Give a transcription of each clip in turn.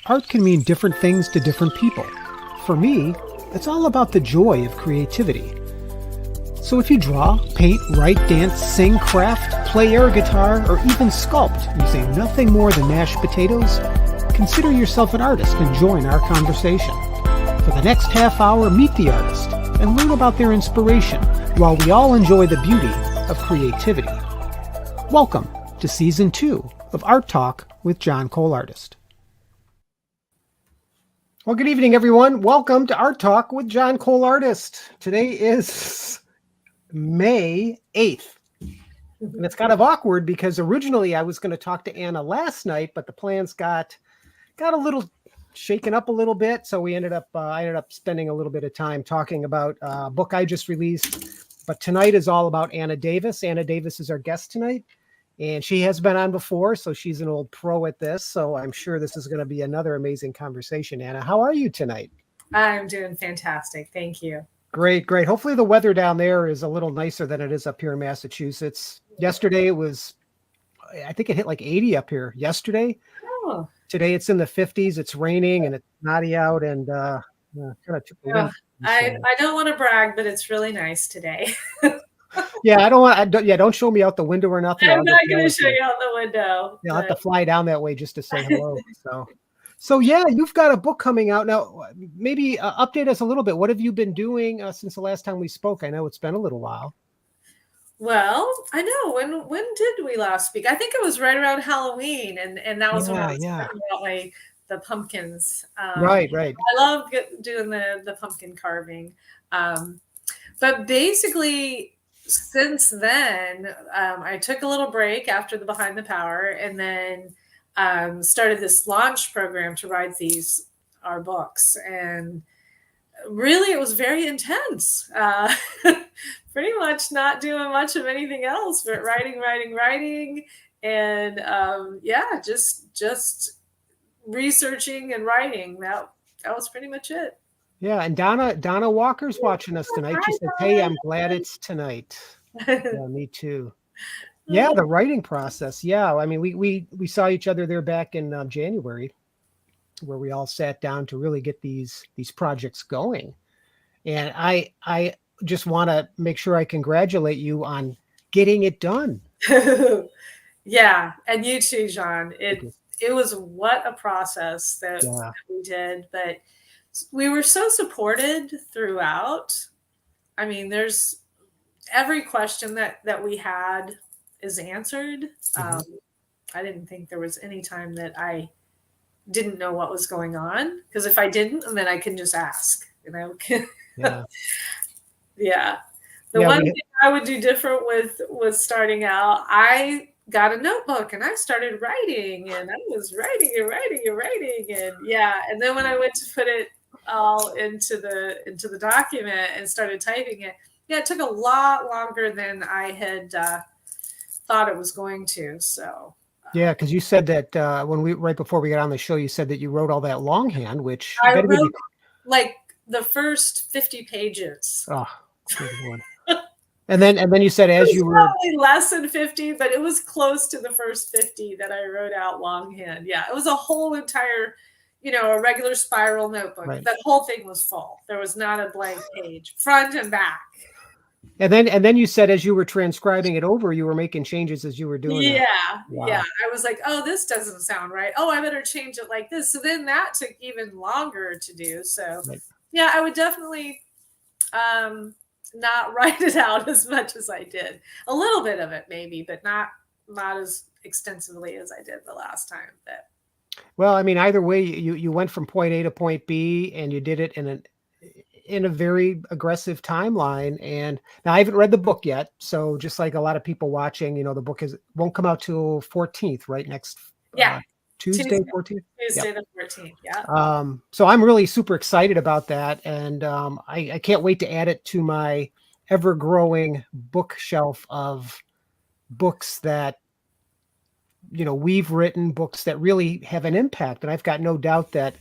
Art can mean different things to different people. For me, it's all about the joy of creativity. So if you draw, paint, write, dance, sing, craft, play air guitar, or even sculpt using nothing more than mashed potatoes, consider yourself an artist and join our conversation. For the next half hour, meet the artist and learn about their inspiration while we all enjoy the beauty of creativity. Welcome to Season 2 of Art Talk with John Cole Artist. Well, good evening, everyone. Welcome to Art Talk with John Cole Artist. Today is May 8th. And it's kind of awkward because originally I was going to talk to Anna last night, but the plans got a little shaken up a little bit. So I ended up spending a little bit of time talking about a book I just released. But tonight is all about Anna Davis. Anna Davis is our guest tonight. And she has been on before, so she's an old pro at this. So I'm sure this is going to be another amazing conversation. Anna, how are you tonight? I'm doing fantastic. Thank you. Great, great. Hopefully the weather down there is a little nicer than it is up here in Massachusetts. Yesterday it was, I think it hit like 80 up here yesterday. Oh. Today it's in the 50s. It's raining and it's naughty out and kind of took the wind. I don't want to brag, but it's really nice today. Yeah, don't show me out the window or nothing. I'm not going to show you out the window. I'll have to fly down that way just to say hello. So yeah, you've got a book coming out now. Maybe update us a little bit. What have you been doing since the last time we spoke? I know it's been a little while. Well, I know. When did we last speak? I think it was right around Halloween, and that was when I was talking about the pumpkins. Right. I love doing the pumpkin carving. But basically, since then, I took a little break after the Behind the Power, and then started this launch program to write our books. And really, it was very intense. Pretty much not doing much of anything else, but writing, and just researching and writing. That was pretty much it. Yeah, and Donna Walker's watching us tonight. She said, "Hey, I'm glad it's tonight." Yeah, me too. Yeah, the writing process. Yeah, I mean, we saw each other there back in January, where we all sat down to really get these projects going. And I just want to make sure I congratulate you on getting it done. Yeah, and you too, John. It was what a process that we did, but we were so supported throughout. I mean, there's every question that we had is answered. I didn't think there was any time that I didn't know what was going on, because if I didn't, then I can just ask, Yeah. One thing I would do different with starting out, I got a notebook and I started writing, and I was writing. And then when I went to put it all into the document and started typing it, it took a lot longer than I had thought it was going to. So yeah, because you said that right before we got on the show, you said that you wrote all that longhand, which I wrote like the first 50 pages. Oh, good Lord. And then you said as you were probably less than 50, but it was close to the first 50 that I wrote out longhand. Yeah, it was a whole entire, a regular spiral notebook. Right. That whole thing was full. There was not a blank page, front and back. And then you said as you were transcribing it over, you were making changes as you were doing it. Wow. Yeah. I was like, oh, this doesn't sound right. Oh, I better change it like this. So then that took even longer to do. So yeah, I would definitely not write it out as much as I did. A little bit of it maybe, but not as extensively as I did the last time. But well, I mean, either way, you went from point A to point B, and you did it in a very aggressive timeline. And now I haven't read the book yet, so just like a lot of people watching, the book won't come out till 14th, right? Next Tuesday 14th. Tuesday the 14th. Yeah. So I'm really super excited about that, and I can't wait to add it to my ever-growing bookshelf of books that we've written, books that really have an impact. And I've got no doubt that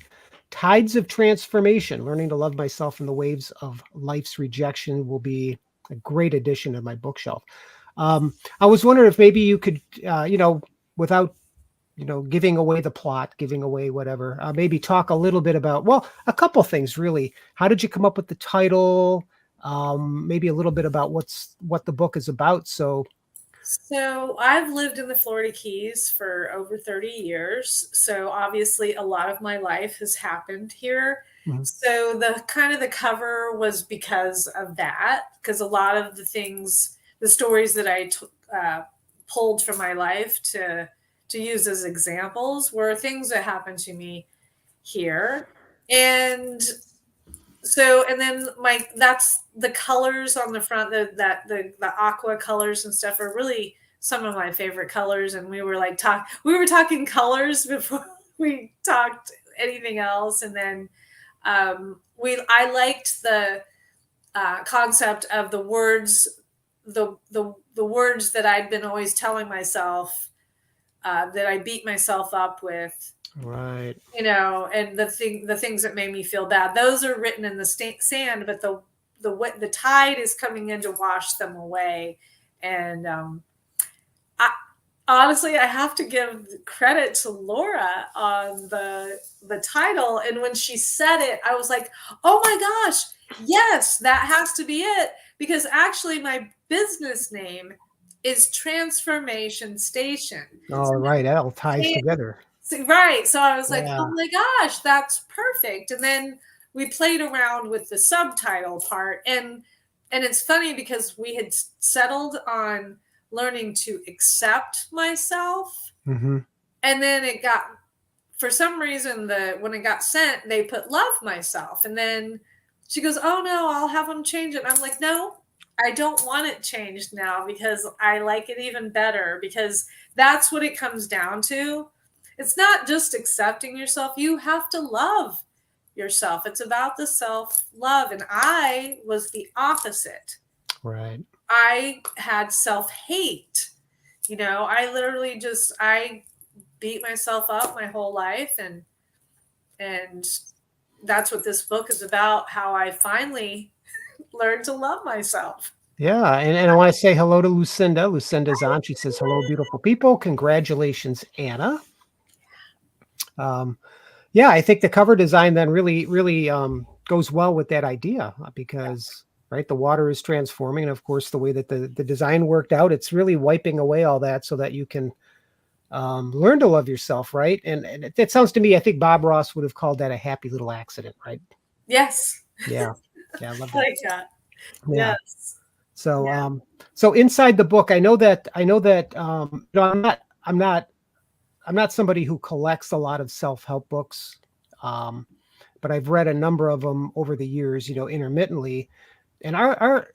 Tides of Transformation, Learning to Love Myself in the Waves of Life's Rejection, will be a great addition to my bookshelf. I was wondering if maybe you could, without giving away the plot, giving away whatever. Maybe talk a little bit about, well, a couple things really. How did you come up with the title? Maybe a little bit about what the book is about. So I've lived in the Florida Keys for over 30 years. So obviously a lot of my life has happened here. mhm, So the cover was because of that, because a lot of the stories that I pulled from my life to use as examples were things that happened to me here. And and then that's the colors on the front, the aqua colors and stuff are really some of my favorite colors. And we were talking colors before we talked anything else. And then I liked the concept of the words, the words that I'd been always telling myself, that I beat myself up with, right. and the things that made me feel bad, those are written in the sand, but the tide is coming in to wash them away. And I honestly, I have to give credit to Laura on the title. And when she said it, I was like, oh my gosh, yes, that has to be it. Because actually my business name is Transformation Station. All right. That all ties together. Right. So I was like, Yeah. oh my gosh, that's perfect. And then we played around with the subtitle part. And it's funny because we had settled on learning to accept myself. Mm-hmm. And then for some reason, when it got sent, they put love myself. And then she goes, oh no, I'll have them change it. And I'm like, no, I don't want it changed now, because I like it even better, because that's what it comes down to. It's not just accepting yourself. You have to love yourself. It's about the self-love. And I was the opposite. Right. I had self-hate. I beat myself up my whole life. And that's what this book is about, how I finally learned to love myself. Yeah. And I want to say hello to Lucinda. Lucinda's on. She says, hello, beautiful people. Congratulations, Anna. Yeah, I think the cover design then really, really goes well with that idea, because right, the water is transforming, and of course, the way that the design worked out, it's really wiping away all that so that you can learn to love yourself, right? And it sounds to me, I think Bob Ross would have called that a happy little accident, right? Yes. Yeah, yeah, I love I that. like that. Yeah. Yes. So, Yeah. so inside the book, I know that I'm not somebody who collects a lot of self-help books, but I've read a number of them over the years, intermittently. And our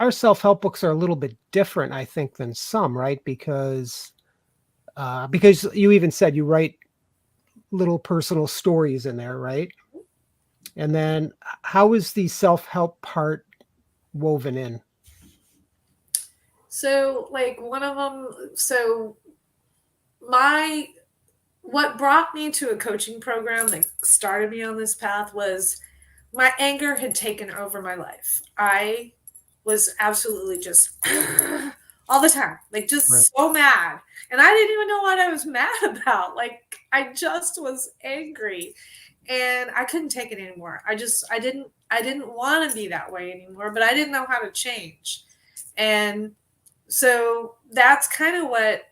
self-help books are a little bit different, I think, than some, right? Because you even said you write little personal stories in there, right? And then how is the self-help part woven in? So, like, one of them, my what brought me to a coaching program that started me on this path was my anger had taken over my life. I was absolutely just all the time, like, Right. just so mad. And I didn't even know what I was mad about. Like, I just was angry and I couldn't take it anymore. I didn't want to be that way anymore, but I didn't know how to change. And so that's kind of what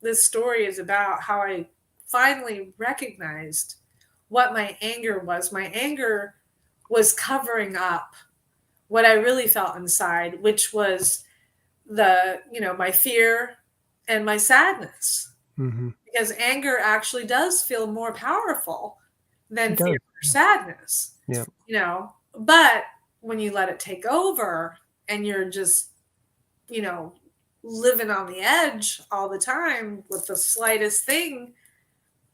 this story is about, how I finally recognized what my anger was. My anger was covering up what I really felt inside, which was my fear and my sadness. Mm-hmm. Because anger actually does feel more powerful than It does. fear or sadness. Yeah. But when you let it take over and you're just, living on the edge all the time with the slightest thing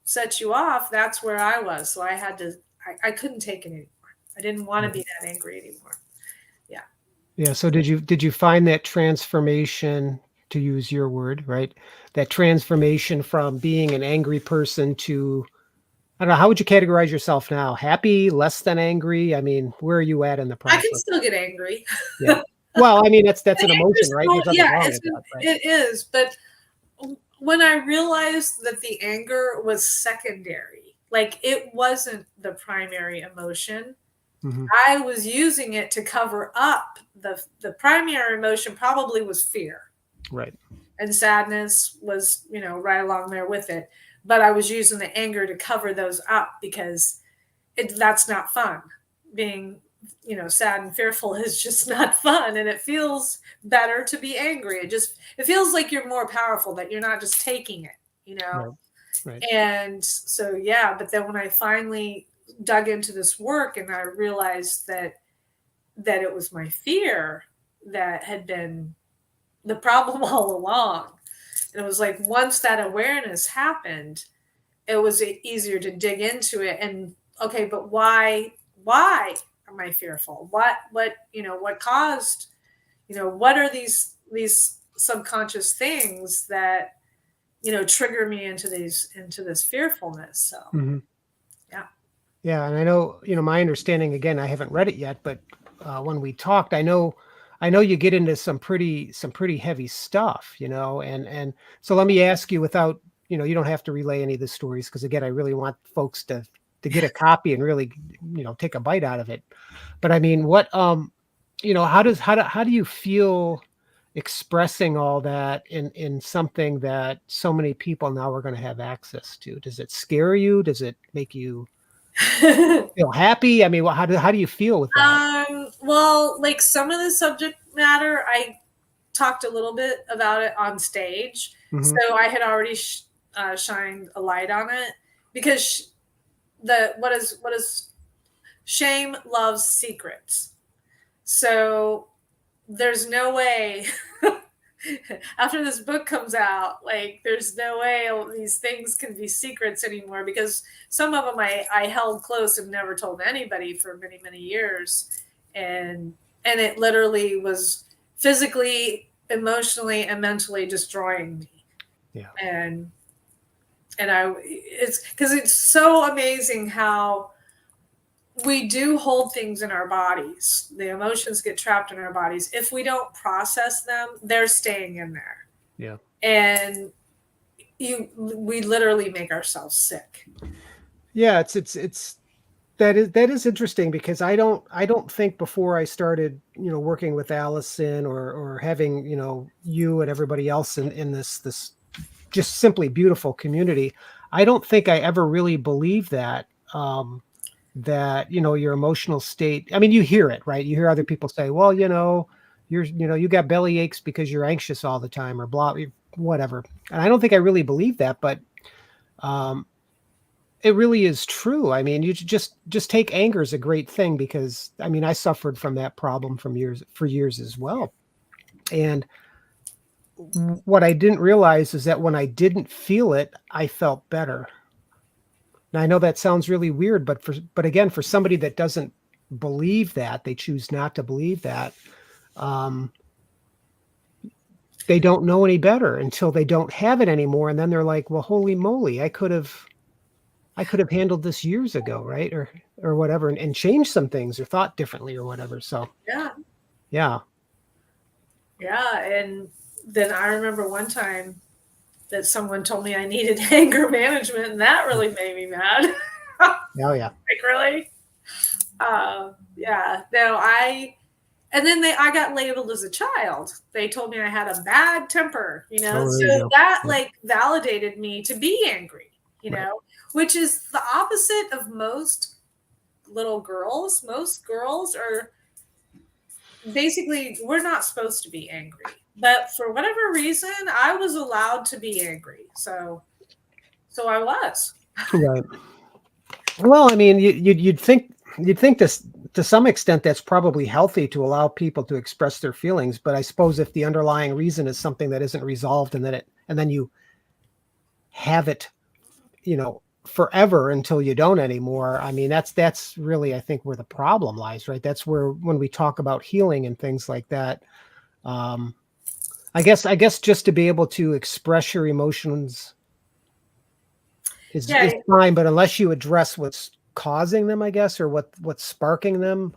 sets you off, that's where I was. So I couldn't take it anymore. I didn't want to be that angry anymore. Yeah. Yeah. So did you find that transformation, to use your word, right? That transformation from being an angry person to, I don't know, how would you categorize yourself now? Happy, less than angry? I mean, where are you at in the I can process? still get angry. Yeah. Well, I mean, that's an And emotion, right? There's nothing wrong with it's that. Right? it is. But when I realized that the anger was secondary, like it wasn't the primary emotion. Mm-hmm. I was using it to cover up the primary emotion probably was fear. Right. And sadness was, right along there with it. But I was using the anger to cover those up because that's not fun. Being, sad and fearful is just not fun. And it feels better to be angry. It feels like you're more powerful, that you're not just taking it. Right. Right. And so, yeah, but then when I finally dug into this work and I realized that it was my fear that had been the problem all along. And it was like once that awareness happened, it was easier to dig into it and okay, but why am I fearful? What caused, what are these subconscious things that trigger me into this fearfulness? So Mm-hmm. yeah. Yeah, and I know, my understanding, again, I haven't read it yet, but when we talked, I know you get into some pretty heavy stuff, and so let me ask you without, you don't have to relay any of the stories because again, I really want folks to get a copy and really, take a bite out of it. But I mean, what how do you feel expressing all that in something that so many people now are going to have access to? Does it scare you? Does it make you feel happy? I mean, how do you feel with that? Well, like some of the subject matter, I talked a little bit about it on stage. Mhm. So I had already shined a light on it because what is shame loves secrets. So there's no way after this book comes out, like there's no way these things can be secrets anymore because some of them I held close and never told anybody for many, many years. And it literally was physically, emotionally, and mentally destroying me. Yeah. And it's because it's so amazing how we do hold things in our bodies. The emotions get trapped in our bodies. If we don't process them, they're staying in there. Yeah. And we literally make ourselves sick. Yeah, it's that is interesting because I don't think before I started, working with Allison or having, you and everybody else in this just simply beautiful community, I don't think I ever really believed that that, your emotional state. I mean, you hear it, right? You hear other people say, well, you got belly aches because you're anxious all the time or blah, whatever. And I don't think I really believe that, but um, it really is true. I mean, you just take anger as a great thing because I mean, I suffered from that problem for years as well. And what I didn't realize is that when I didn't feel it, I felt better. Now I know that sounds really weird, but again, for somebody that doesn't believe that, they choose not to believe that. Um, they don't know any better until they don't have it anymore, and then they're like, "Well, holy moly, I could have handled this years ago, right?" Or whatever, and changed some things or thought differently or whatever. So Yeah. yeah, Yeah. And then I remember one time that someone told me I needed anger management, and that really made me mad. oh yeah, Like, really? Yeah. No, and then I got labeled as a child. They told me I had a bad temper, oh there you so go. that Yep. like validated me to be angry, Right. which is the opposite of most little girls. Most girls are basically, we're not supposed to be angry. But for whatever reason, I was allowed to be angry. So I was. Right. Well, I mean, you'd think this to some extent that's probably healthy to allow people to express their feelings, but I suppose if the underlying reason is something that isn't resolved and then you have it, forever until you don't anymore. I mean, that's really I think where the problem lies, right? That's where when we talk about healing and things like that, um, I guess just to be able to express your emotions is Yeah, fine, but unless you address what's causing them, I guess, or what's sparking them,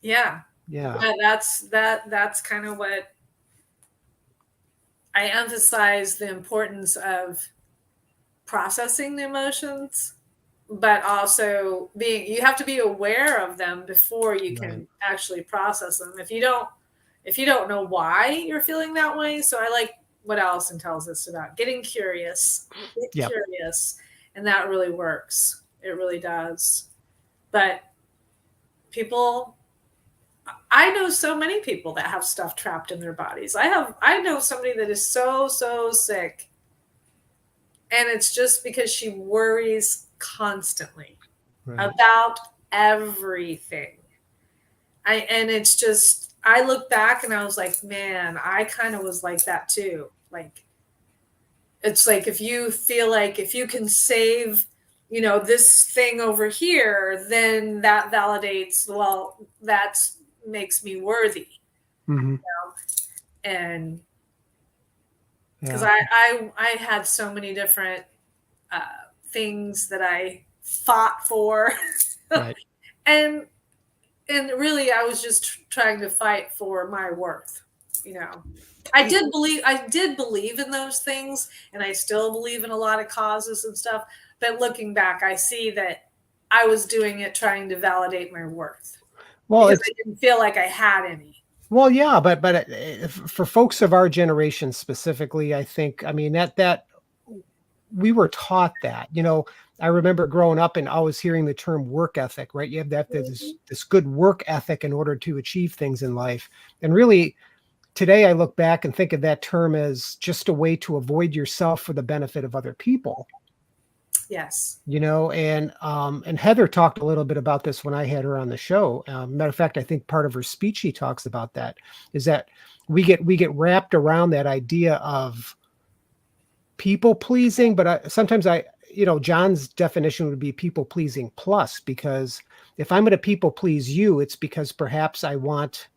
yeah. yeah, Yeah, that's kind of what I emphasize the importance of processing the emotions, but also you have to be aware of them before you Right. can actually process them. If you don't know why you're feeling that way. So I like what Allison tells us about getting curious. Get Yep. curious. And that really works. It really does. But people, I know so many people that have stuff trapped in their bodies. I know somebody that is so sick, and it's just because she worries constantly Right. about everything. And it's just, I look back and I was like, man, I kind of was like that too. Like, it's like, if you feel like if you can save, this thing over here, then that validates, well, that makes me worthy. Mm-hmm. And because Yeah. I had so many different uh, things that I fought for. Right. and and really I was just trying to fight for my worth. I did believe in those things, and I still believe in a lot of causes and stuff, but looking back I see that I was doing it trying to validate my worth Well, because it's I didn't feel like I had any. well, yeah, but for folks of our generation specifically, I think, I mean, that we were taught that. I remember growing up and always hearing the term work ethic, right? You have that this good work ethic in order to achieve things in life. And really, today I look back and think of that term as just a way to avoid yourself for the benefit of other people. Yes. And Heather talked a little bit about this when I had her on the show. Matter of fact, I think part of her speech she talks about that is that we get wrapped around that idea of people pleasing, but sometimes John's definition would be people pleasing plus, because if I'm going to people please you, it's because perhaps I want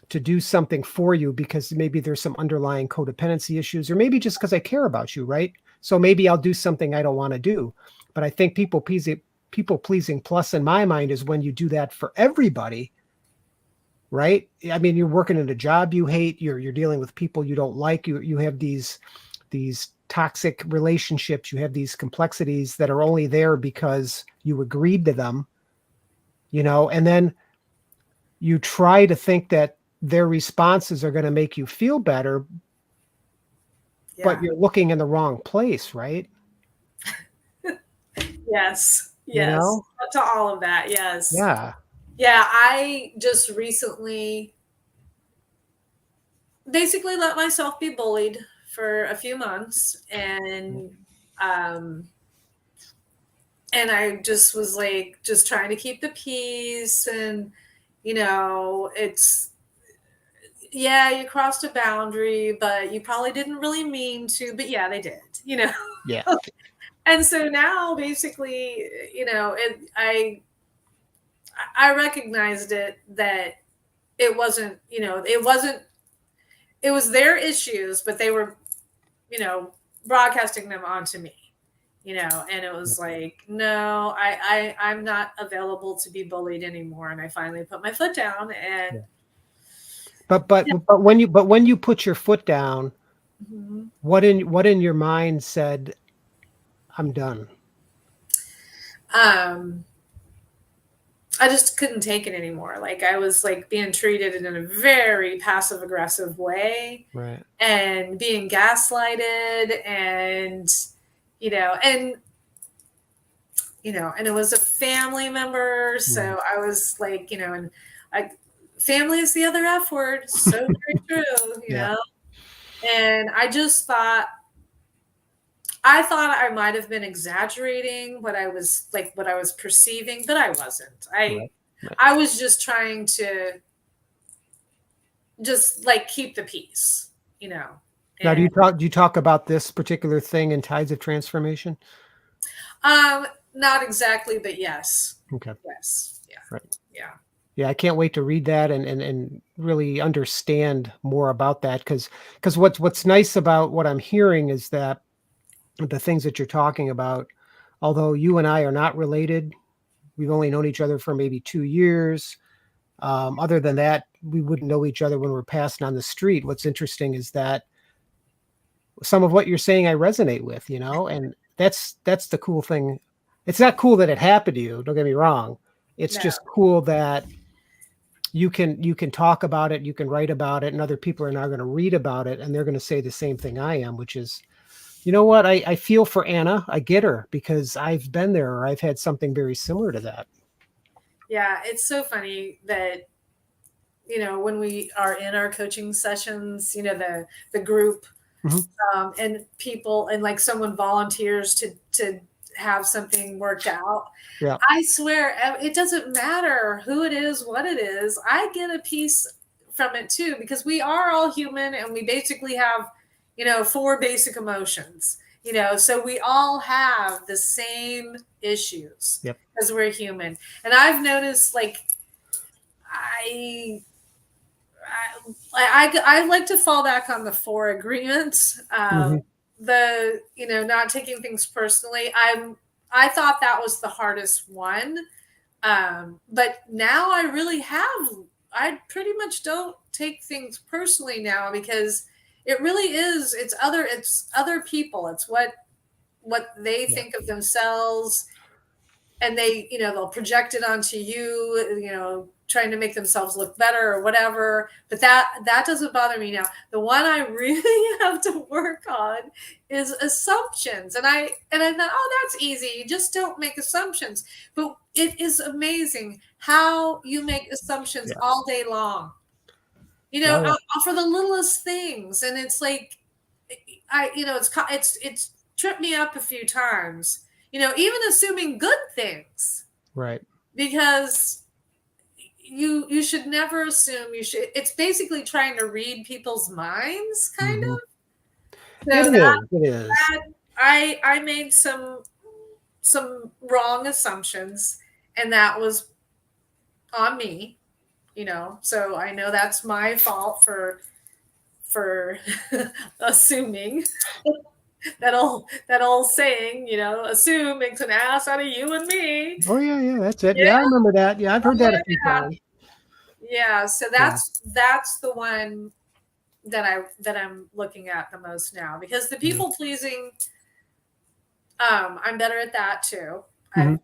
to do something for you because maybe there's some underlying codependency issues, or maybe just because I care about you, right? So maybe I'll do something I don't want to do. But I think people pleasing plus in my mind is when you do that for everybody, right? I mean, you're working in a job you hate, you're dealing with people you don't like, you have these toxic relationships, you have these complexities that are only there because you agreed to them, and then you try to think that their responses are going to make you feel better, but Yeah. you're looking in the wrong place, right? Yes. You Yes. know? To all of that. Yes. Yeah. Yeah. I just recently basically let myself be bullied for a few months, um and I just was like just trying to keep the peace, and it's, yeah, you crossed a boundary, but you probably didn't really mean to, but yeah, they did. Yeah. And so now basically, I recognized that it was their issues, but they were, broadcasting them onto me, and it was like, no, I'm not available to be bullied anymore. And I finally put my foot down, and Yeah. But when you put your foot down, Mhm. what in your mind said, I'm done? um I just couldn't take it anymore. Like, I was like being treated in a very passive aggressive way, Right. and being gaslighted, and you know and and it was a family member. Right. So I was like, and I family is the other F word. So very true, Yeah. and I thought I might have been exaggerating what I was perceiving, but I wasn't. I Right. Right. I was just trying to just like keep the peace, Now, do And you talk about this particular thing in Tides of Transformation? not exactly, but yes. Okay. Yes. Yeah. Right. Yeah. Yeah, I can't wait to read that and really understand more about that, because what's nice about what I'm hearing is that the things that you're talking about, although you and I are not related, we've only known each other for maybe 2 years. Other than that, we wouldn't know each other when we're passing on the street. What's interesting is that some of what you're saying I resonate with, and that's the cool thing. It's not cool that it happened to you, don't get me wrong. It's No. just cool that you can talk about it, you can write about it, and other people are now going to read about it, and they're going to say the same thing I am, which is, you know what, I feel for Anna. I get her because I've been there, or I've had something very similar to that. Yeah, it's so funny that when we are in our coaching sessions, the group, Mhm. and people, and like someone volunteers to have something worked out. Yeah. I swear, it doesn't matter who it is, what it is. I get a piece from it too, because we are all human, and we basically have, 4 basic emotions. So we all have the same issues Yep. because we're human. And I've noticed, like, I I like to fall back on the 4 agreements. Mhm. Not taking things personally. I thought that was the hardest one. But now I pretty much don't take things personally now, because it really is, it's other people. It's what they Yeah. think of themselves, and they'll project it onto you, trying to make themselves look better or whatever. But that doesn't bother me now. The one I really have to work on is assumptions. And I thought, oh, that's easy, you just don't make assumptions. But it is amazing how you make assumptions Yeah. all day long, Oh, yeah. for the littlest things. And it's like, it's tripped me up a few times, even assuming good things, Right. because you should never assume. It's basically trying to read people's minds, kind Mhm. of. So It is. It is. that I made some wrong assumptions, and that was on me, so I know that's my fault for assuming. That old saying, assume makes an ass out of you and me. Oh, yeah, yeah, that's it. Yeah. Yeah, I remember that. Yeah, I've heard that a few Yeah. times. Yeah. So Yeah. that's the one that I'm looking at the most now, because the Mhm. people pleasing, I'm better at that too. I Mhm.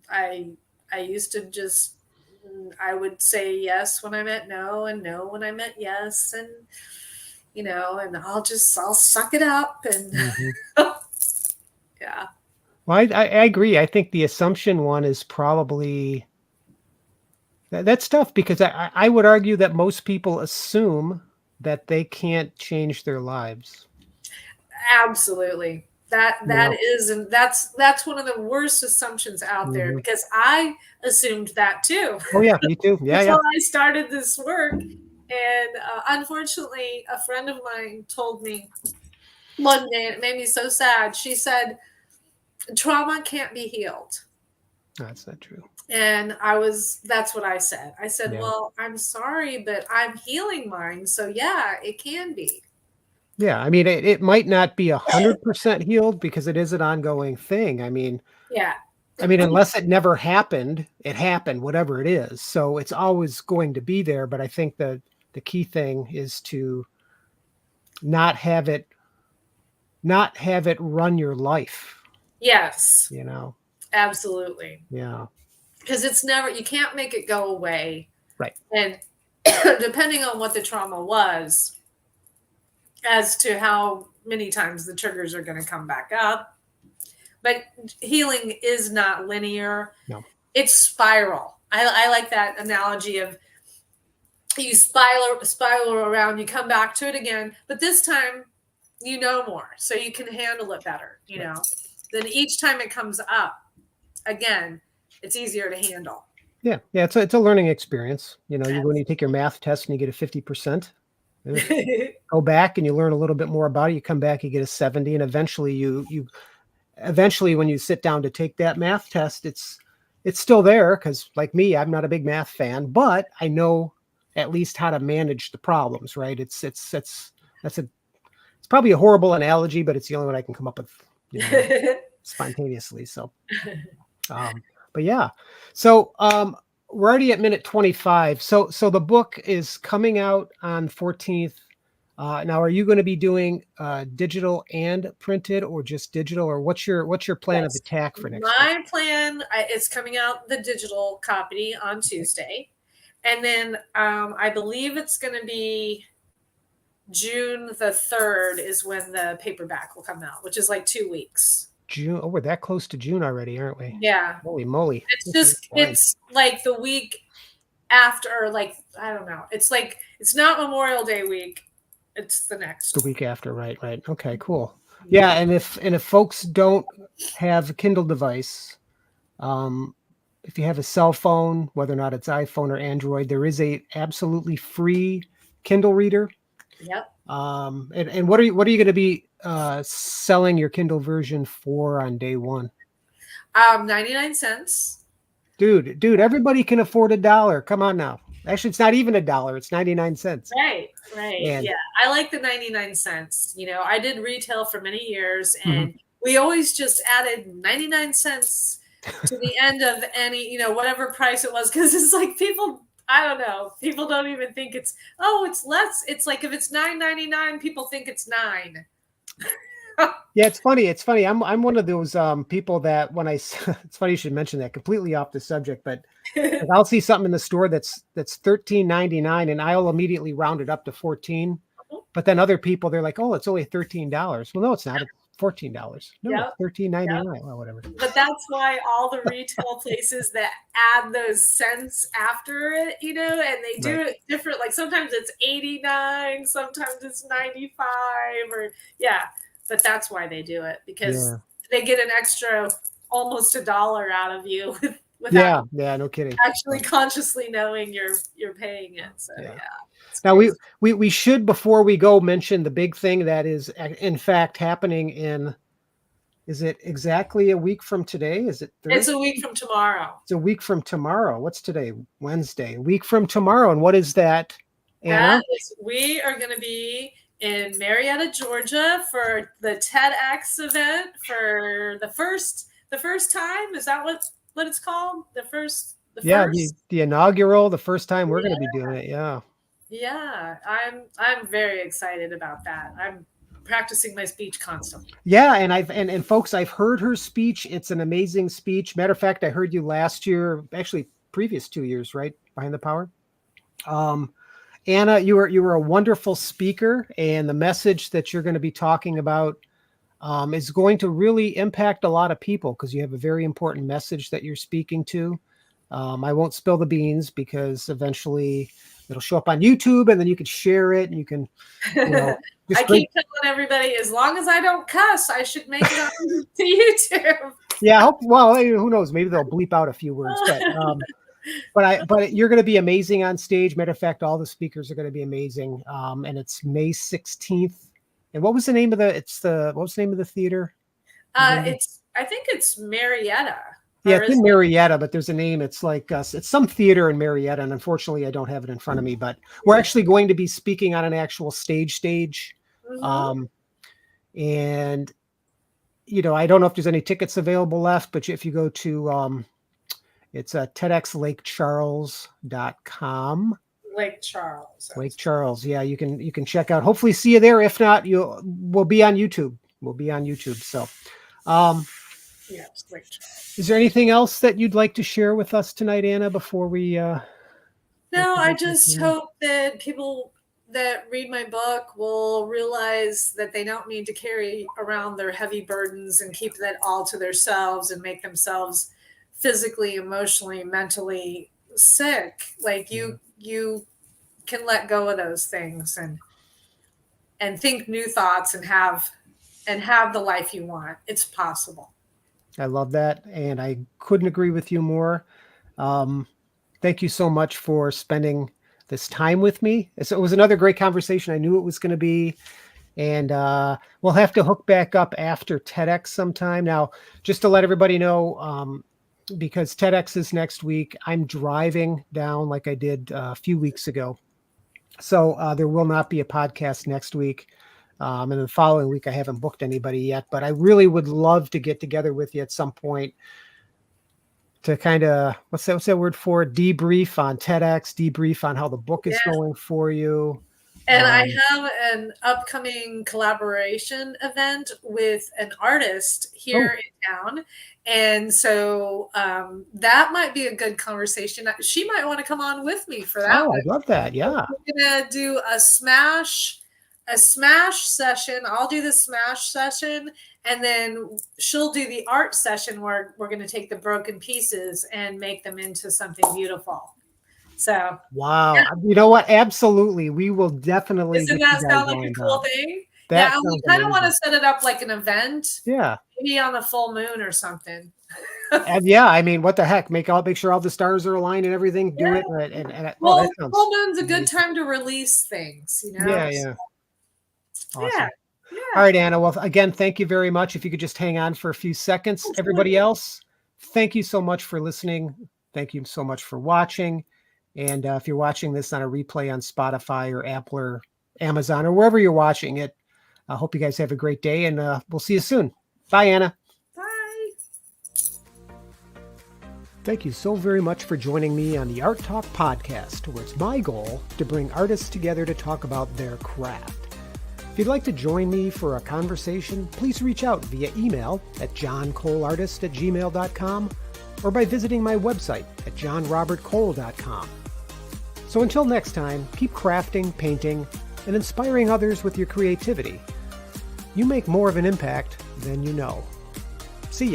I I used to just, I would say yes when I meant no, and no when I meant yes, and and I'll suck it up, and Mhm. yeah. Well, I agree. I think the assumption one is probably that's tough because I would argue that most people assume that they can't change their lives. Absolutely. That You that know? is, and that's one of the worst assumptions out there, Mhm. because I assumed that too Oh, yeah, me too. Yeah, until yeah. I started this work. And unfortunately, a friend of mine told me one day, and it made me so sad. She said, "Trauma can't be healed." That's not true. And that's what I said. I said, Yeah. "Well, I'm sorry, but I'm healing mine. So yeah, it can be." Yeah, I mean, it might not be 100% healed because it is an ongoing thing. Yeah. Unless it never happened, it happened, whatever it is. So it's always going to be there. But I think the key thing is to not have it not have it run your life, Yes, you know? absolutely. Yeah. Because you can't make it go away. Right. And depending on what the trauma was, as to how many times the triggers are going to come back up. But healing is not linear, No. it's spiral. I like that analogy of, you spiral around, you come back to it again, but this time you know more, so you can handle it better. Right. Then each time it comes up again, it's easier to handle. Yeah. Yeah. It's a learning experience. When you take your math test and you get a 50%, go back and you learn a little bit more about it. You come back, you get a 70, and eventually when you sit down to take that math test, it's still there because, like me, I'm not a big math fan, but I know at least how to manage the problems, right? It's probably a horrible analogy, but it's the only one I can come up with, spontaneously. So, but yeah, so we're already at minute 25. So the book is coming out on 14th. Now, are you going to be doing digital and printed, or just digital, or what's your plan of Yes. attack for next week? My plan is coming out the digital copy on Tuesday. And then I believe it's going to be June the 3rd is when the paperback will come out, which is like 2 weeks. June. Oh, we're that close to June already, aren't we? Yeah. Holy moly! It's like the week after, like, I don't know. It's like, it's not Memorial Day week. It's the next. The week after, right? Okay, cool. Yeah, and if folks don't have a Kindle device, if you have a cell phone, whether or not it's iPhone or Android, there is a absolutely free Kindle reader. Yep. And what are you going to be selling your Kindle version for on day one? 99 cents. Dude, everybody can afford $1. Come on now. Actually, it's not even $1. It's 99 cents. Right. Yeah. I like the 99 cents. You know, I did retail for many years, and we always just added 99 cents to the end of any, whatever price it was. Cause it's like people, I don't know, people don't even think it's less. It's like, if it's $9.99, people think it's $9. Yeah, it's funny. I'm one of those people that when it's funny you should mention that, completely off the subject, but I'll see something in the store that's $13.99 and I'll immediately round it up to 14. But then other people, they're like, "Oh, it's only $13." Well, no, it's not. It's $14. No, it's $13.99. Well, whatever. But that's why all the retail places that add those cents after it, and they do it different. Like sometimes it's 89, sometimes it's 95, but that's why they do it, because they get an extra almost $1 out of you without no kidding, actually consciously knowing you're paying it. So now we should, before we go, mention the big thing that is in fact happening in, is it exactly a week from today? Is it Thursday? It's a week from tomorrow. It's a week from tomorrow. What's today? Wednesday. A week from tomorrow. And what is that, Anna? We are going to be in Marietta, Georgia for the TEDx event for the first time. Is that what it's called? The first. The inaugural, the first time we're going to be doing it. Yeah, I'm very excited about that. I'm practicing my speech constantly. Yeah, and folks, I've heard her speech. It's an amazing speech. Matter of fact, I heard you last year, actually previous 2 years, right? Behind the Power. Anna, you were a wonderful speaker, and the message that you're going to be talking about is going to really impact a lot of people, because you have a very important message that you're speaking to. I won't spill the beans, because eventually it'll show up on YouTube, and then you can share it, and you can. I keep telling everybody, as long as I don't cuss, I should make it on to YouTube. Yeah, well, who knows? Maybe they'll bleep out a few words, but you're going to be amazing on stage. Matter of fact, all the speakers are going to be amazing. And it's May 16th. And what was the name of the theater? I think it's Marietta. Yeah, it's in Marietta, but there's a name. It's like it's some theater in Marietta, and unfortunately, I don't have it in front of me. But we're actually going to be speaking on an actual stage. And I don't know if there's any tickets available left, but if you go to it's TEDxLakeCharles.com. Lake Charles. Yeah, you can check out. Hopefully see you there. If not, we'll be on YouTube. So Lake Charles. Is there anything else that you'd like to share with us tonight, Anna, before we No, I just hope that people that read my book will realize that they don't need to carry around their heavy burdens and keep that all to themselves and make themselves physically, emotionally, mentally sick. Like you can let go of those things and think new thoughts and have the life you want. It's possible. I love that, and I couldn't agree with you more. Thank you so much for spending this time with me. So it was another great conversation. I knew it was going to be, and we'll have to hook back up after TEDx sometime. Now, just to let everybody know, because TEDx is next week, I'm driving down like I did a few weeks ago. So there will not be a podcast next week. And the following week, I haven't booked anybody yet, but I really would love to get together with you at some point to kind of, what's that word for? Debrief on TEDx, debrief on how the book is going for you. And I have an upcoming collaboration event with an artist here in town. And so that might be a good conversation. She might want to come on with me for that. Oh, I love that. Yeah. We're going to do a smash session. I'll do the smash session, and then she'll do the art session where we're going to take the broken pieces and make them into something beautiful. So wow, yeah. You know what? Absolutely, we will definitely. Doesn't that sound like a cool thing? Yeah, we kind of want to set it up like an event. Yeah, maybe on the full moon or something. And yeah, I mean, what the heck? Make sure all the stars are aligned and everything. Do it. And well, full moon's a good time to release things. You know. Yeah. Awesome. Yeah. All right, Anna. Well, again, thank you very much. If you could just hang on for a few seconds. Everybody else, thank you so much for listening. Thank you so much for watching. And if you're watching this on a replay on Spotify or Apple or Amazon or wherever you're watching it, I hope you guys have a great day, and we'll see you soon. Bye, Anna. Bye. Thank you so very much for joining me on the Art Talk podcast, where it's my goal to bring artists together to talk about their craft. If you'd like to join me for a conversation, please reach out via email at johncoleartist@gmail.com or by visiting my website at johnrobertcole.com. So until next time, keep crafting, painting, and inspiring others with your creativity. You make more of an impact than you know. See ya.